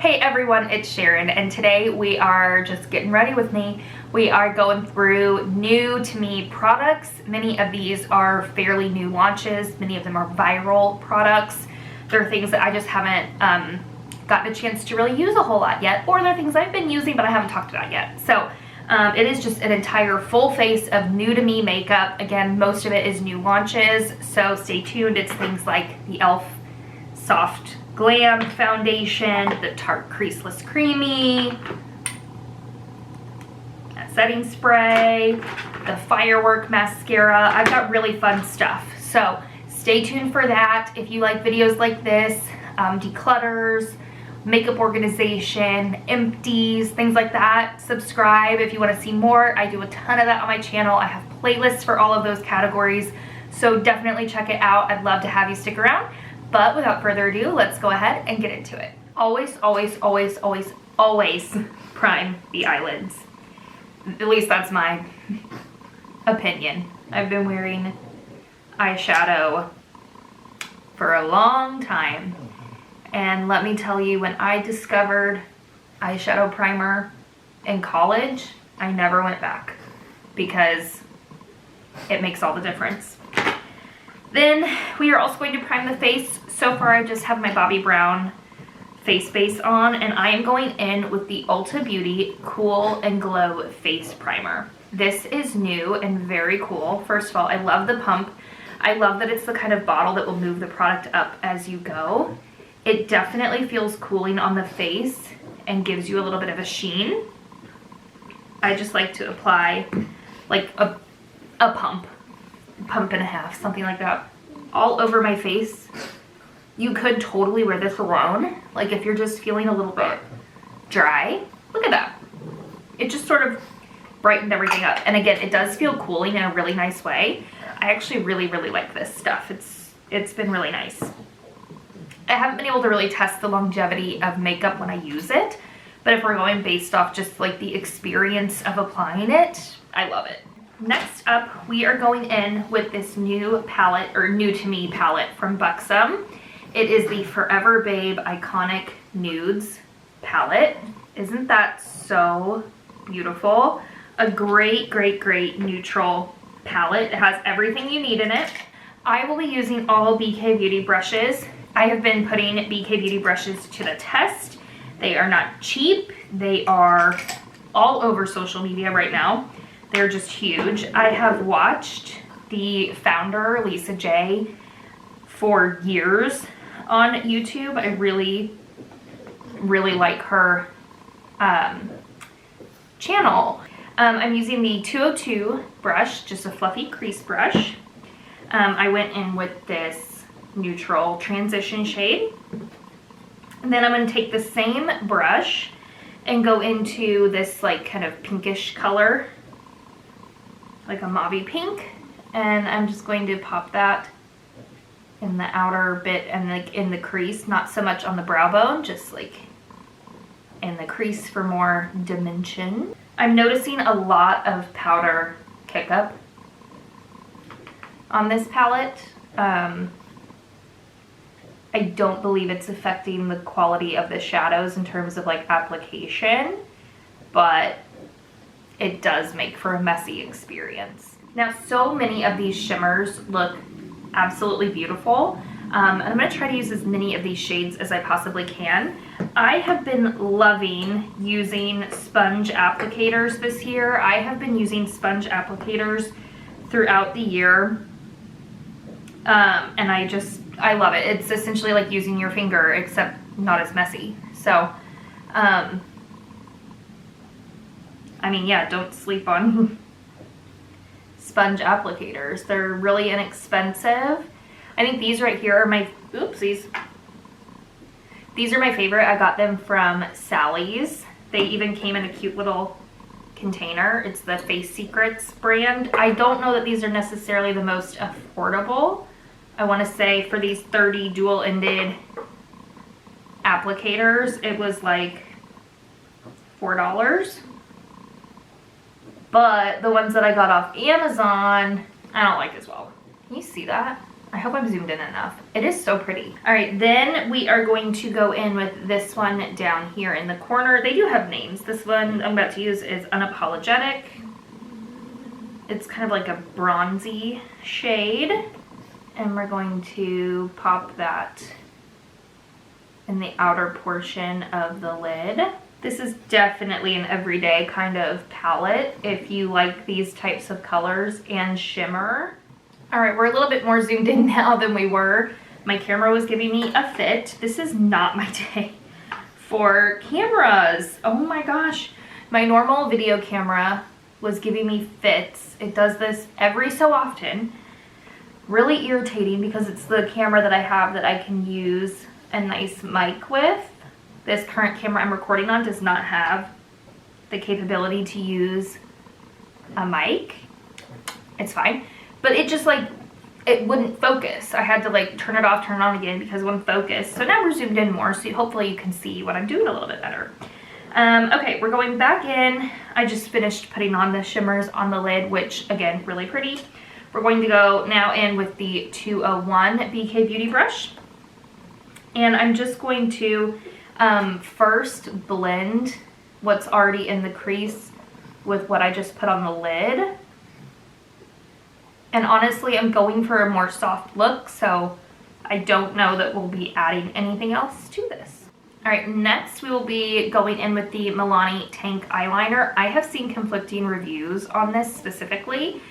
Hey everyone, it's Sharon, and today we are just getting ready with me. We are going through new to me products. Many of these are fairly new launches. Many of them are viral products. They're things that I just haven't gotten a chance to really use a whole lot yet, or they're things I've been using but I haven't talked about yet. So it is just an entire full face of new to me makeup. Again, most of it is new launches, so stay tuned. It's things like the e.l.f. Soft Glam Foundation, the Tarte Creaseless Creamy, that setting spray, the Firework Mascara. I've got really fun stuff, so stay tuned for that. If you like videos like this, declutters, makeup organization, empties, things like that, subscribe if you want to see more. I do a ton of that on my channel. I have playlists for all of those categories, so definitely check it out. I'd love to have you stick around. But without further ado, let's go ahead and get into it. Always, always, always, always, always prime the eyelids. At least that's my opinion. I've been wearing eyeshadow for a long time. And let me tell you, when I discovered eyeshadow primer in college, I never went back because it makes all the difference. Then we are also going to prime the face. So far I just have my Bobbi Brown face base on, and I am going in with the Ulta Beauty Cool and Glow Face Primer. This is new and very cool. First of all, I love the pump. I love that it's the kind of bottle that will move the product up as you go. It definitely feels cooling on the face and gives you a little bit of a sheen. I just like to apply like a pump and a half, something like that, all over my face. You could totally wear this alone, like if you're just feeling a little bit dry. Look at that. It just sort of brightened everything up. And again, it does feel cooling in a really nice way. I actually really, really like this stuff. It's been really nice. I haven't been able to really test the longevity of makeup when I use it, but if we're going based off just like the experience of applying it, I love it. Next up, we are going in with this new palette, or new to me palette from Buxom. It is the Forever Babe Iconic Nudes palette. Isn't that so beautiful? A great, great, great neutral palette. It has everything you need in it. I will be using all BK Beauty brushes. I have been putting BK Beauty brushes to the test. They are not cheap. They are all over social media right now. They're just huge. I have watched the founder, Lisa J, for years on YouTube. I really, really like her channel. I'm using the 202 brush, just a fluffy crease brush. I went in with this neutral transition shade. And then I'm going to take the same brush and go into this like kind of pinkish color, like a mauve pink, and I'm just going to pop that in the outer bit and like in the crease, not so much on the brow bone, just like in the crease for more dimension. I'm noticing a lot of powder kick-up on this palette. I don't believe it's affecting the quality of the shadows in terms of like application, but it does make for a messy experience. Now, so many of these shimmers look absolutely beautiful. And I'm going to try to use as many of these shades as I possibly can. I have been loving using sponge applicators this year. I have been using sponge applicators throughout the year. And I love it. It's essentially like using your finger, except not as messy. So, I mean, yeah, don't sleep on sponge applicators. They're really inexpensive. I think these right here are my, oopsies. These are my favorite. I got them from Sally's. They even came in a cute little container. It's the Face Secrets brand. I don't know that these are necessarily the most affordable. I want to say for these 30 dual-ended applicators, it was like $4. But the ones that I got off Amazon, I don't like as well. Can you see that? I hope I'm zoomed in enough. It is so pretty. All right, then we are going to go in with this one down here in the corner. They do have names. This one I'm about to use is Unapologetic. It's kind of like a bronzy shade. And we're going to pop that in the outer portion of the lid. This is definitely an everyday kind of palette if you like these types of colors and shimmer. All right, we're a little bit more zoomed in now than we were. My camera was giving me a fit. This is not my day for cameras. Oh my gosh. My normal video camera was giving me fits. It does this every so often. Really irritating because it's the camera that I have that I can use a nice mic with. This current camera I'm recording on does not have the capability to use a mic. It's fine. But it just like, it wouldn't focus. I had to like turn it off, turn it on again because it wouldn't focus. So now we're zoomed in more, so hopefully you can see what I'm doing a little bit better. Okay, we're going back in. I just finished putting on the shimmers on the lid, which again, really pretty. We're going to go now in with the 201 BK Beauty brush. And I'm just going to first blend what's already in the crease with what I just put on the lid. And honestly, I'm going for a more soft look, so I don't know that we'll be adding anything else to this. All right, next we will be going in with the Milani Tank Eyeliner. I have seen conflicting reviews on this specifically.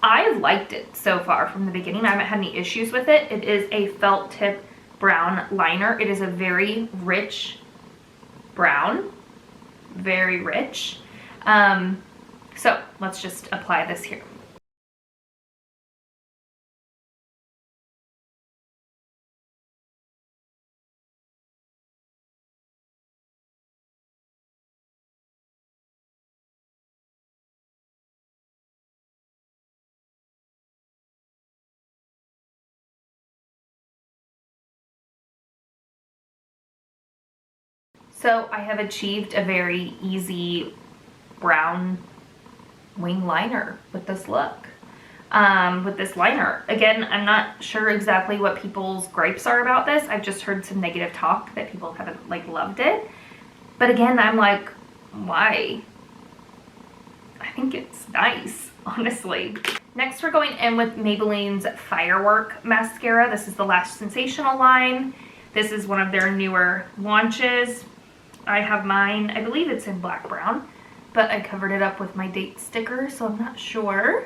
I've liked it so far from the beginning. I haven't had any issues with it. It is a felt tip brown liner. It is a very rich brown, very rich. So let's just apply this here. So I have achieved a very easy brown wing liner with this look, with this liner. Again, I'm not sure exactly what people's gripes are about this. I've just heard some negative talk that people haven't like loved it. But again, I'm like, why? I think it's nice, honestly. Next, we're going in with Maybelline's Firework Mascara. This is the Lash Sensational line. This is one of their newer launches. I have mine, I believe it's in black brown, but I covered it up with my date sticker, so I'm not sure.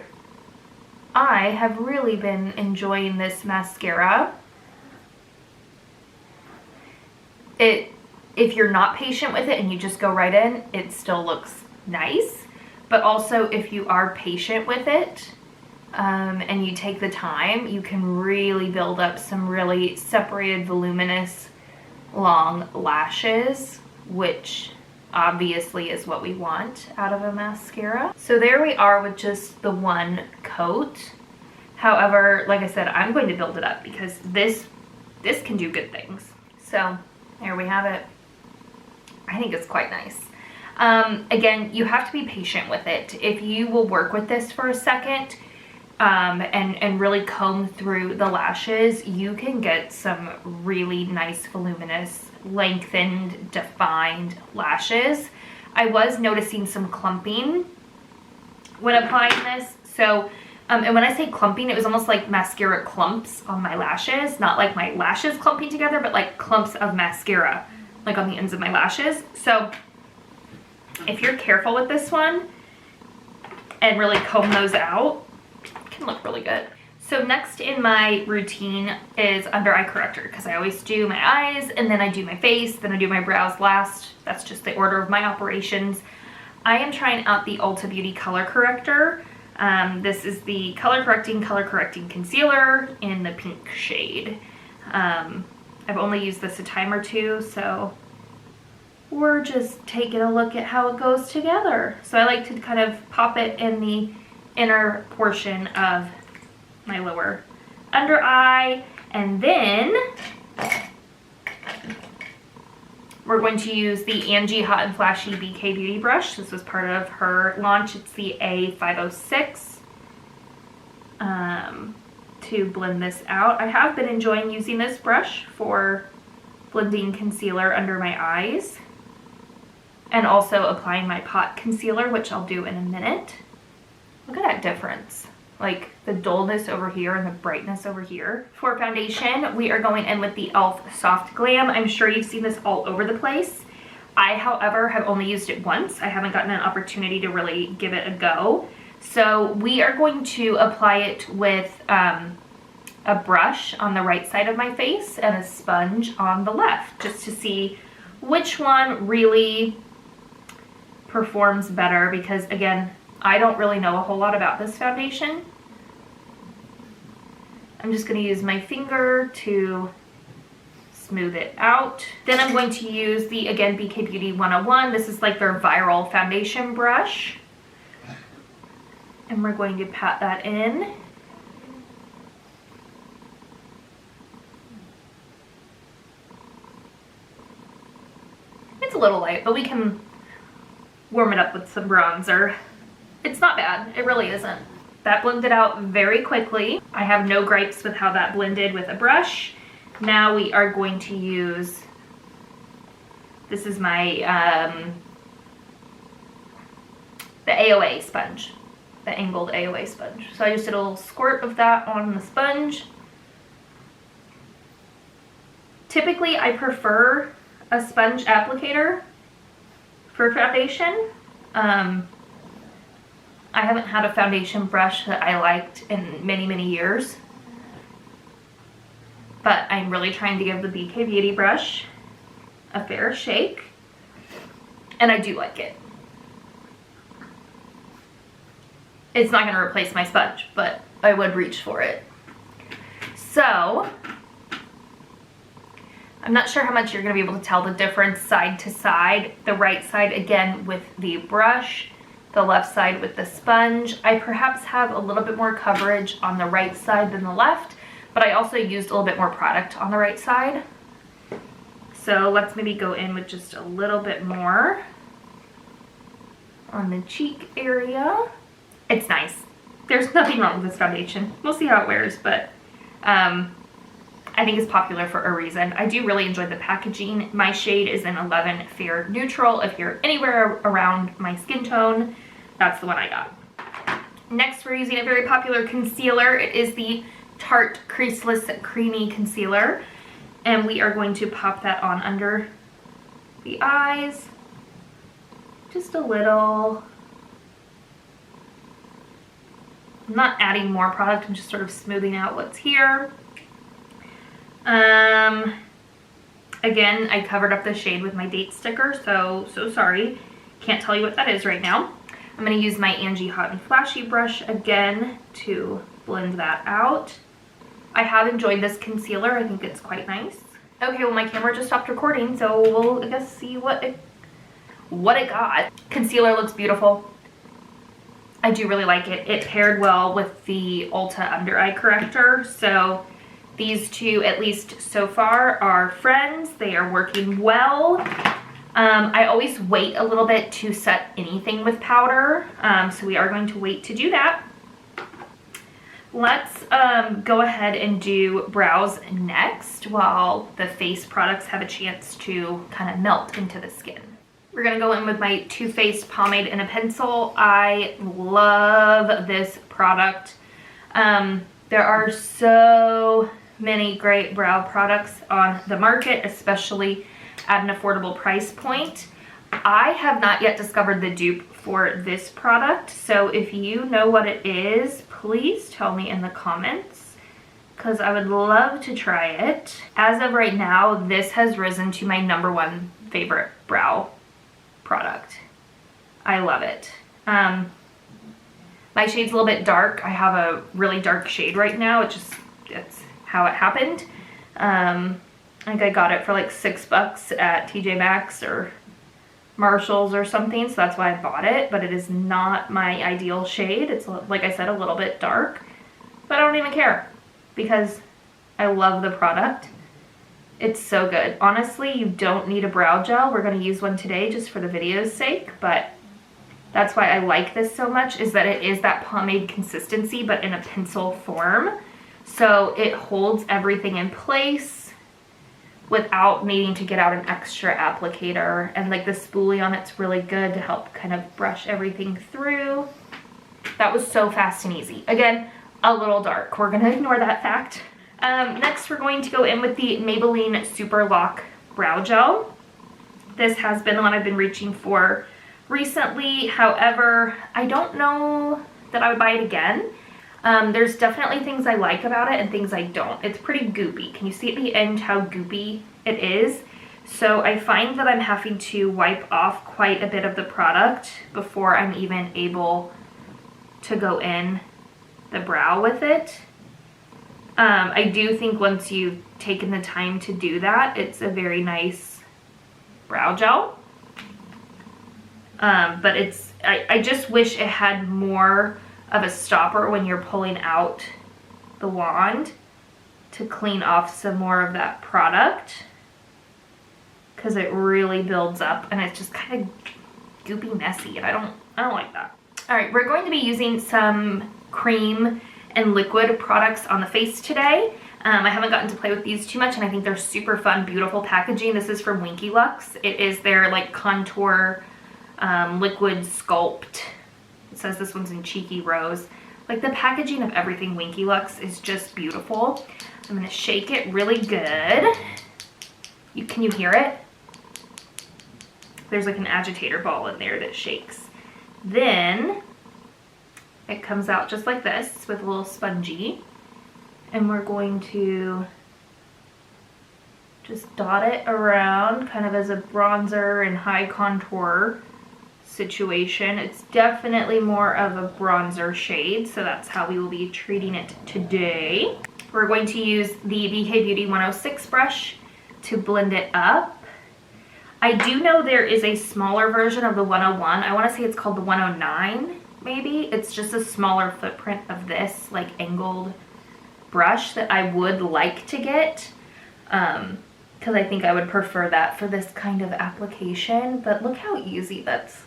I have really been enjoying this mascara. If you're not patient with it and you just go right in, it still looks nice. But also if you are patient with it and you take the time, you can really build up some really separated, voluminous, long lashes, which obviously is what we want out of a mascara. So there we are with just the one coat. However, like I said, I'm going to build it up because this can do good things. So there we have it. I think it's quite nice. Again, you have to be patient with it. If you will work with this for a second and really comb through the lashes, you can get some really nice, voluminous, lengthened, defined lashes. I was noticing some clumping when applying this. So, and when I say clumping, it was almost like mascara clumps on my lashes. Not like my lashes clumping together, but like clumps of mascara, like on the ends of my lashes. So if you're careful with this one and really comb those out, it can look really good. So next in my routine is under eye corrector, because I always do my eyes and then I do my face, then I do my brows last. That's just the order of my operations. I am trying out the Ulta Beauty Color Corrector. This is the color correcting concealer in the pink shade. I've only used this a time or two, so we're just taking a look at how it goes together. So I like to kind of pop it in the inner portion of my lower under eye, and then we're going to use the Angie Hot and Flashy BK Beauty brush. This was part of her launch. It's the A506. to blend this out. I have been enjoying using this brush for blending concealer under my eyes and also applying my pot concealer, which I'll do in a minute. Look at that difference. Like the dullness over here and the brightness over here. For foundation, we are going in with the e.l.f. Soft Glam. I'm sure you've seen this all over the place. I, however, have only used it once. I haven't gotten an opportunity to really give it a go. So we are going to apply it with a brush on the right side of my face and a sponge on the left, just to see which one really performs better, because again, I don't really know a whole lot about this foundation. I'm just going to use my finger to smooth it out. Then I'm going to use the, again, BK Beauty 101. This is like their viral foundation brush. And we're going to pat that in. It's a little light, but we can warm it up with some bronzer. It's not bad, it really isn't. That blended out very quickly. I have no gripes with how that blended with a brush. Now we are going to use, this is my, the AOA sponge, the angled AOA sponge. So I just did a little squirt of that on the sponge. Typically I prefer a sponge applicator for foundation. I haven't had a foundation brush that I liked in many, many years. But I'm really trying to give the BK Beauty brush a fair shake. And I do like it. It's not going to replace my sponge, but I would reach for it. So, I'm not sure how much you're going to be able to tell the difference side to side. The right side, again, with the brush. The left side with the sponge. I perhaps have a little bit more coverage on the right side than the left, but I also used a little bit more product on the right side. So let's maybe go in with just a little bit more on the cheek area. It's nice. There's nothing wrong with this foundation. We'll see how it wears, but I think it's popular for a reason. I do really enjoy the packaging. My shade is in 11 Fair Neutral. If you're anywhere around my skin tone, that's the one I got. Next, we're using a very popular concealer. It is the Tarte Creaseless Creamy Concealer. And we are going to pop that on under the eyes. Just a little. I'm not adding more product, I'm just sort of smoothing out what's here. Again, I covered up the shade with my date sticker, so sorry. Can't tell you what that is right now. I'm going to use my Angie Hot and Flashy brush again to blend that out. I have enjoyed this concealer. I think it's quite nice. Okay, well my camera just stopped recording, so we'll I guess see what it got. Concealer looks beautiful. I do really like it. It paired well with the Ulta Under Eye Corrector, so these two, at least so far, are friends. They are working well. I always wait a little bit to set anything with powder, so we are going to wait to do that. Let's go ahead and do brows next while the face products have a chance to kind of melt into the skin. We're going to go in with my Too Faced pomade and a pencil. I love this product. There are so many great brow products on the market, especially at an affordable price point. I have not yet discovered the dupe for this product, so if you know what it is, please tell me in the comments, because I would love to try it. As of right now, this has risen to my #1 favorite brow product. I love it. My shade's a little bit dark. I have a really dark shade right now. It's how it happened. I think I got it for like $6 at TJ Maxx or Marshalls or something, so that's why I bought it, but it is not my ideal shade. It's, like I said, a little bit dark, but I don't even care because I love the product. It's so good. Honestly, you don't need a brow gel. We're going to use one today just for the video's sake, but that's why I like this so much, is that it is that pomade consistency, but in a pencil form. So it holds everything in place without needing to get out an extra applicator. And like the spoolie on it's really good to help kind of brush everything through. That was so fast and easy. Again, a little dark. We're gonna ignore that fact. Next, we're going to go in with the Maybelline Super Lock Brow Gel. This has been the one I've been reaching for recently. However, I don't know that I would buy it again. There's definitely things I like about it and things I don't. It's pretty goopy. Can you see at the end how goopy it is? So I find that I'm having to wipe off quite a bit of the product before I'm even able to go in the brow with it. I do think once you've taken the time to do that, it's a very nice brow gel. But I just wish it had more of a stopper when you're pulling out the wand to clean off some more of that product, because it really builds up and it's just kind of goopy messy, and I don't like that. All right, we're going to be using some cream and liquid products on the face today. I haven't gotten to play with these too much, and I think they're super fun, beautiful packaging. This is from Winky Lux. It is their like contour liquid sculpt. It says this one's in Cheeky Rose. Like the packaging of everything Winky Lux is just beautiful. I'm gonna shake it really good. Can you hear it? There's like an agitator ball in there that shakes. Then it comes out just like this with a little spongy, and we're going to just dot it around kind of as a bronzer and high contour situation. It's definitely more of a bronzer shade, so that's how we will be treating it today. We're going to use the BK Beauty 106 brush to blend it up. I do know there is a smaller version of the 101. I want to say it's called the 109. Maybe it's just a smaller footprint of this like angled brush that I would like to get, because I think I would prefer that for this kind of application. But look how easy that's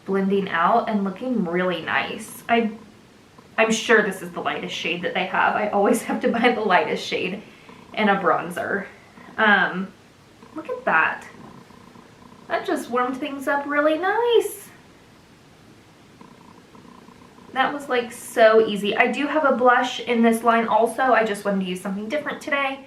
blending out and looking really nice. I'm sure this is the lightest shade that they have. I always have to buy the lightest shade in a bronzer. Look at that. That just warmed things up really nice. That was like so easy. I do have a blush in this line also. I just wanted to use something different today.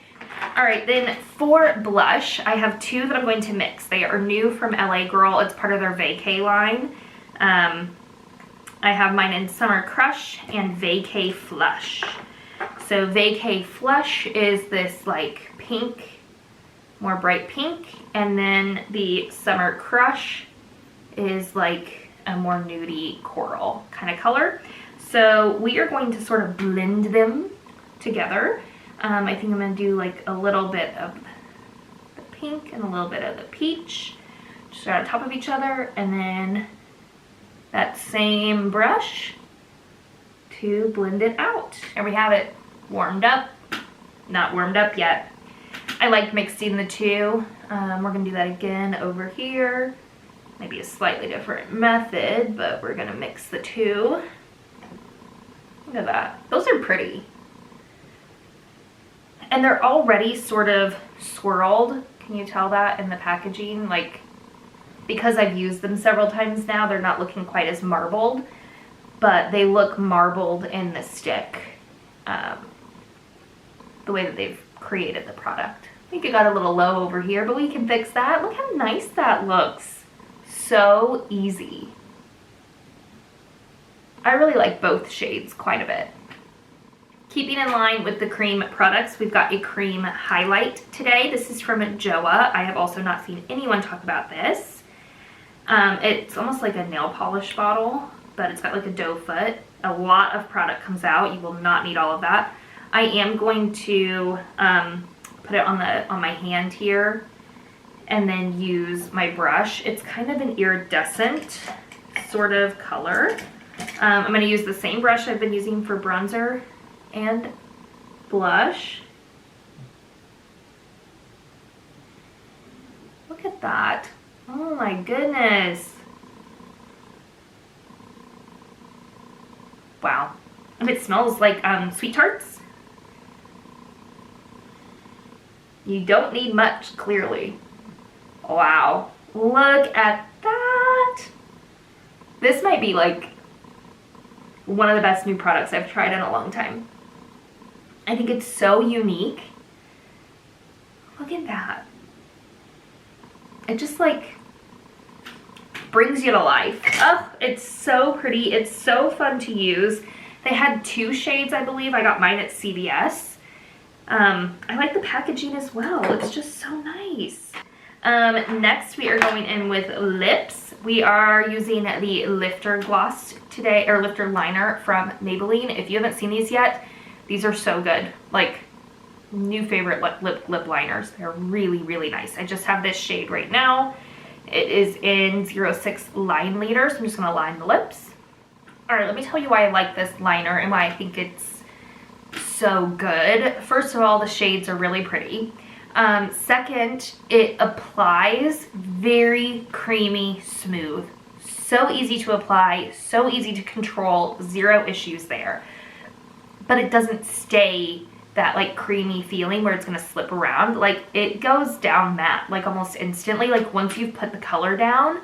All right, then for blush, I have two that I'm going to mix. They are new from LA Girl. It's part of their Vacay line. I have mine in Summer Crush and Vacay Flush. So Vacay Flush is this like pink, more bright pink, and then the Summer Crush is like a more nudie coral kind of color. So we are going to sort of blend them together. I think I'm going to do like a little bit of the pink and a little bit of the peach just on top of each other, and then that same brush to blend it out. And we have it warmed up. Not warmed up yet. I like mixing the two. We're going to do that again over here. Maybe a slightly different method, but we're gonna mix the two. Look at that. Those are pretty. And they're already sort of swirled. Can you tell that in the packaging? Like, because I've used them several times now, they're not looking quite as marbled, but they look marbled in the stick. The way that they've created the product. I think it got a little low over here, but we can fix that. Look how nice that looks. So easy. I really like both shades quite a bit. Keeping in line with the cream products, we've got a cream highlight today. This is from Joa. I have also not seen anyone talk about this. It's almost like a nail polish bottle, but it's got like a doe foot. A lot of product comes out. You will not need all of that. I am going to put it on my hand here and then use my brush. It's kind of an iridescent sort of color. I'm going to use the same brush I've been using for bronzer and blush. Look at that. Oh my goodness. Wow. And it smells like sweet tarts. You don't need much, clearly. Wow, look at that. This might be like one of the best new products I've tried in a long time. I think it's so unique. Look at that. It just like brings you to life. Oh, it's so pretty. It's so fun to use. They had 2 shades, I believe. I got mine at CVS. I like the packaging as well. It's just so nice. Next we are going in with lips. We are using the Lifter Gloss today, or Lifter Liner from Maybelline. If you haven't seen these yet, these are so good. Like, new favorite lip liners. They're really, really nice. I just have this shade right now. It is in 06 Line Leader, so I'm just gonna line the lips. All right, let me tell you why I like this liner and why I think it's so good. First of all, the shades are really pretty. Second, it applies very creamy smooth. So easy to apply, so easy to control, 0 issues there. But it doesn't stay that like creamy feeling where it's gonna slip around. Like, it goes down matte like almost instantly. Like, once you've put the color down,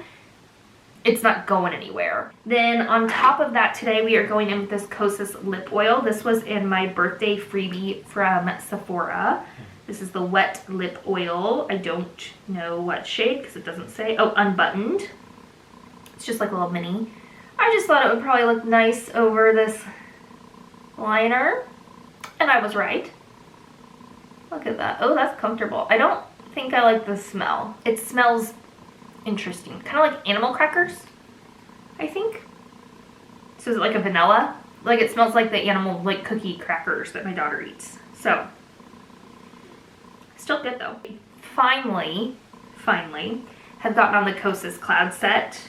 it's not going anywhere. Then on top of that, today we are going in with this Kosas lip oil. This was in my birthday freebie from Sephora. This is the wet lip oil. I don't know what shade because it doesn't say. Oh, unbuttoned. It's just like a little mini. I just thought it would probably look nice over this liner. And I was right. Look at that. Oh, that's comfortable. I don't think I like the smell. It smells interesting. Kind of like animal crackers, I think. So is it like a vanilla? Like, it smells like the animal, like, cookie crackers that my daughter eats. So, still good though. Finally, have gotten on the Kosas Cloud Set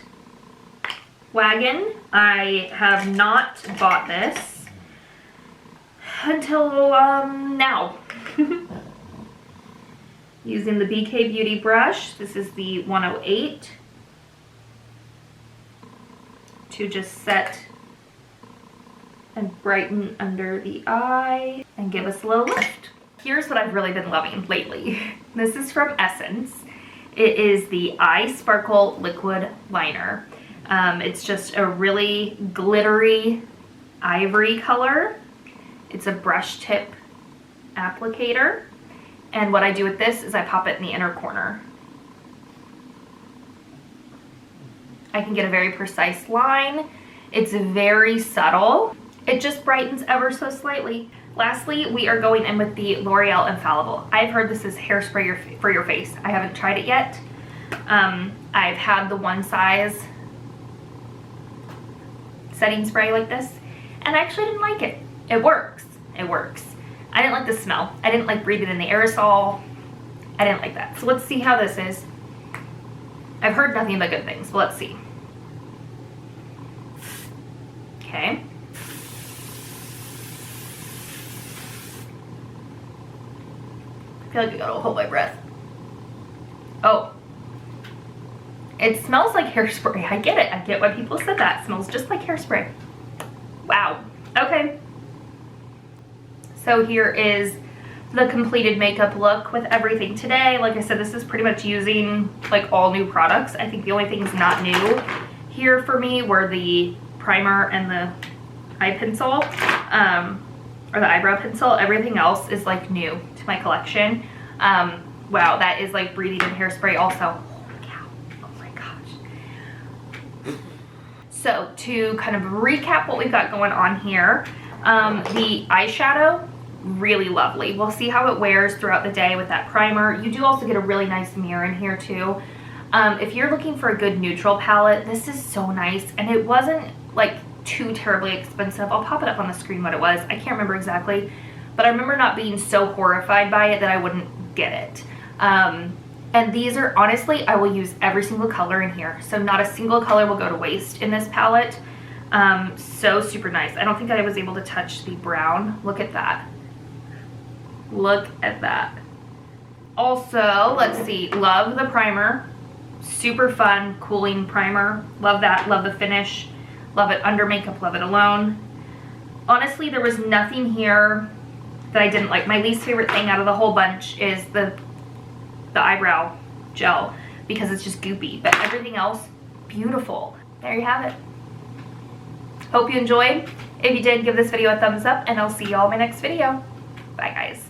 wagon. I have not bought this until now. Using the BK Beauty brush. This is the 108 to just set and brighten under the eye and give us a little lift. Here's what I've really been loving lately. This is from Essence. It is the Eye Sparkle Liquid Liner. It's just a really glittery ivory color. It's a brush tip applicator. And what I do with this is I pop it in the inner corner. I can get a very precise line. It's very subtle. It just brightens ever so slightly. Lastly, we are going in with the L'Oreal Infallible. I've heard this is hairspray for your face. I haven't tried it yet. I've had the one size setting spray like this, and I actually didn't like it. It works. It works. I didn't like the smell. I didn't like breathing in the aerosol. I didn't like that. So let's see how this is. I've heard nothing but good things, but let's see. Okay. I feel like I gotta hold my breath. Oh. It smells like hairspray. I get it. I get why people said that. It smells just like hairspray. Wow. Okay. So here is the completed makeup look with everything today. Like I said, this is pretty much using like all new products. I think the only things not new here for me were the primer and the eye pencil, or the eyebrow pencil. Everything else is like new to my collection. Wow, that is like breathing in hairspray also. Holy cow. Oh my gosh. So to kind of recap what we've got going on here, the eyeshadow, really lovely. We'll see how it wears throughout the day with that primer. You do also get a really nice mirror in here too. If you're looking for a good neutral palette, this is so nice, and it wasn't like too terribly expensive. I'll pop it up on the screen what it was. I can't remember exactly, but I remember not being so horrified by it that I wouldn't get it. And these are, honestly, I will use every single color in here. So not a single color will go to waste in this palette. So super nice. I don't think I was able to touch the brown. Look at that. Look at that. Also, let's see, love the primer. Super fun, cooling primer. Love that, love the finish. Love it under makeup, love it alone. Honestly, there was nothing here that I didn't like. My least favorite thing out of the whole bunch is the eyebrow gel because it's just goopy, but everything else, beautiful. There you have it. Hope you enjoyed. If you did, give this video a thumbs up, and I'll see you all in my next video. Bye, guys.